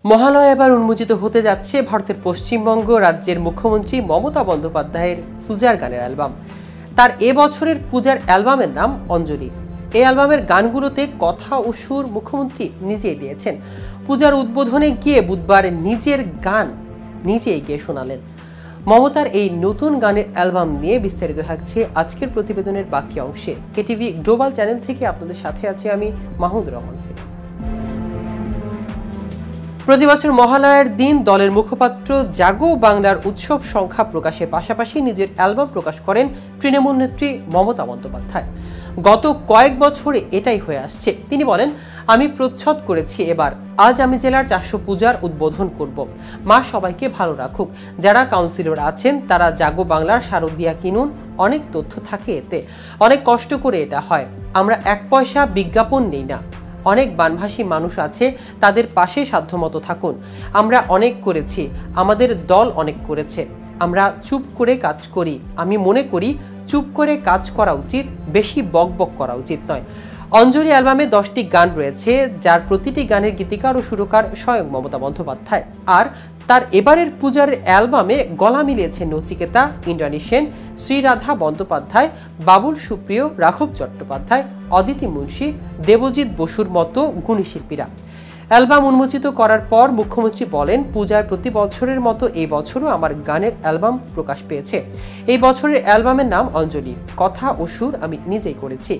মহালয়া এবার উন্মোচিত হতে যাচ্ছে ভারতের পশ্চিমবঙ্গ রাজ্যের মুখ্যমন্ত্রী মমতা বন্দ্যোপাধ্যায়ের পূজার গানের অ্যালবাম। তার এবছরের পূজার অ্যালবামের নাম অঞ্জলি। এই অ্যালবামের গানগুলোতে কথা ও সুর মুখ্যমন্ত্রী নিজেই দিয়েছেন। পূজার উদ্বোধনে গিয়ে বুধবার নিজের গান নিজেই গিয়ে শোনালেন। মমতার এই নতুন গানের অ্যালবাম নিয়ে বিস্তারিত থাকছে আজকের প্রতিবেদনের বাকি অংশে। কেটিভি গ্লোবাল চ্যানেল থেকে আপনাদের সাথে আছি আমি মাহমুদ রহমান। প্রতি বছর মহালয়ার দিন দলের মুখপাত্র জাগো বাংলার উৎসব সংখ্যা প্রকাশের পাশাপাশি নিজের অ্যালবাম প্রকাশ করেন তৃণমূল নেত্রী মমতা বন্দ্যোপাধ্যায়। গত কয়েক বছরে এটাই হয়ে আসছে। তিনি বলেন, আমি প্রচ্ছদ করেছি, এবার আজ আমি জেলার 400 পূজার উদ্বোধন করব। মা সবাইকে ভালো রাখুক। যারা কাউন্সিলর আছেন তারা জাগো বাংলার শারদিয়া কিনুন, অনেক তথ্য থাকে এতে, অনেক কষ্ট করে এটা হয়। আমরা 1 পয়সা বিজ্ঞাপন নেই না। অনেক বানভাসী মানুষ আছে, তাদের পাশে সাধ্যমতো থাকুন। আমরা অনেক করেছি, আমাদের দল অনেক করেছে। আমরা চুপ করে কাজ করি। আমি মনে করি চুপ করে কাজ করা উচিত, বেশি বকবক করা উচিত নয়। অঞ্জলি অ্যালবামে 10টি গান রয়েছে, যার প্রতিটি গানের গীতিকার ও সুরকার স্বয়ং মমতা বন্দ্যোপাধ্যায়। আর তার এবারের পূজার অ্যালবামে গলা মিলিয়েছেন নচিকেতা, ইন্দ্রাণী সেন, শ্রীরাধা বন্দ্যোপাধ্যায়, বাবুল সুপ্রিয়, রাঘব চট্টোপাধ্যায়, অদিতি মুন্সী, দেবজিৎ বসুর মতো গুণী শিল্পীরা। অ্যালবাম উন্মোচিত করার পর মুখ্যমন্ত্রী বলেন, পূজার প্রতি বছরের মতো এই বছরও আমার গানের অ্যালবাম প্রকাশ পেয়েছে। এই বছরের অ্যালবামের নাম অঞ্জলি। কথা ও সুর আমি নিজেই করেছি।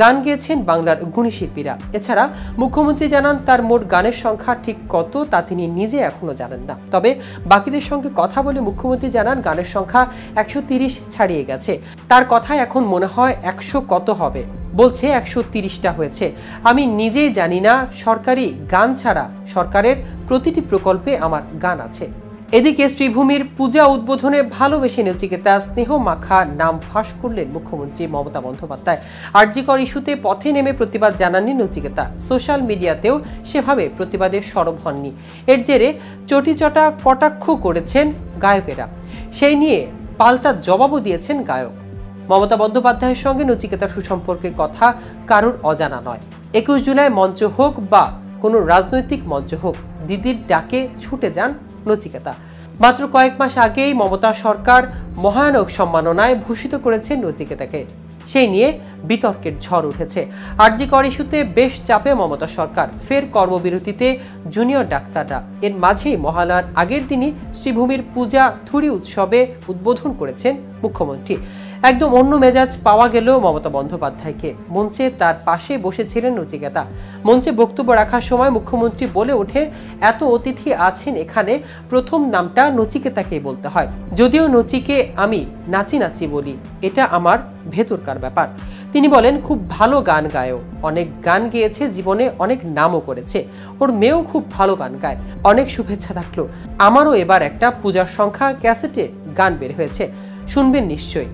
গান গেয়েছেন বাংলার গুণী শিল্পীরা। এছাড়া মুখ্যমন্ত্রী জানান, তার মোট গানের সংখ্যা ঠিক কত তা তিনি নিজে এখনো জানেন না। তবে বাকিদের সঙ্গে কথা বলে মুখ্যমন্ত্রী জানান, গানের সংখ্যা 130 ছাড়িয়ে গেছে। তার কথায় এখন মনে হয় 100 কত হবে, বলছে 130টা হয়েছে। আমি নিজেই জানি না। সরকারি গান ছাড়া সরকারের প্রতিটি প্রকল্পে আমার গান আছে। এদিকে শ্রীভূমির পূজা উদ্বোধনে ভালোবেসে নচিকেতা স্নেহ মাখা নাম ফাঁস করলেন মুখ্যমন্ত্রী মমতা বন্দ্যোপাধ্যায়। আরজিকর ইস্যুতে পথে নেমে প্রতিবাদ জানাননি নচিকেতা। সোশ্যাল মিডিয়াতেও সেভাবে প্রতিবাদের সরব হননি। এর জেরে চটিচটা কটাক্ষ করেছেন গায়কেরা। সেই নিয়ে পাল্টা জবাবও দিয়েছেন গায়ক। মমতা বন্দ্যোপাধ্যায়ের সঙ্গে নচিকেতার সুসম্পর্কের কথা কারোর অজানা নয়। 21 জুলাই মঞ্চ হোক বা কোনো রাজনৈতিক মঞ্চ হোক, দিদির ডাকে ছুটে যান নচিকেতা। মাত্র কয়েক মাস আগেই মমতা সরকার মহানায়ক সম্মাননায় ভূষিত করেছেন নচিকেতাকে। সেই নিয়ে বিতর্কের ঝড় উঠেছে। আরজিকর ইস্যুতে বেশ চাপে মমতা সরকার, ফের কর্মবিরতিতে জুনিয়র ডাক্তাররা। এর মাঝেই মহালয়ার আগের দিনই শ্রীভূমির পূজা থুরি উৎসবে উদ্বোধন করেছেন মুখ্যমন্ত্রী। একদম অন্য মেজাজ পাওয়া গেল মমতা বন্দ্যোপাধ্যায়কে। মঞ্চে তার পাশে বসেছিলেন নচিকেতা। মঞ্চে বক্তব্য রাখার সময় মুখ্যমন্ত্রী বলে ওঠে, এত অতিথি আছেন এখানে, প্রথম নামটা নচিকেতাকেই বলতে হয়। যদিও নচিকে আমি নাচি নাচি বলি, এটা আমার ভেতরকার ব্যাপার। তিনি বলেন, খুব ভালো গান গায়ও, অনেক গান গেয়েছে, জীবনে অনেক নামও করেছে। ওর মেয়েও খুব ভালো গান গায়। অনেক শুভেচ্ছা থাকলো। আমারও এবার একটা পূজার সংখ্যা ক্যাসেটে গান বের হয়েছে, শুনবেন নিশ্চয়ই।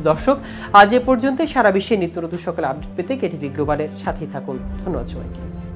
দর্শক, আজ এ পর্যন্ত। সারা বিশ্বে নিত্য নতুন সকল আপডেট পেতে কেটিভি গ্লোবালের সাথেই থাকুন। ধন্যবাদ সবাইকে।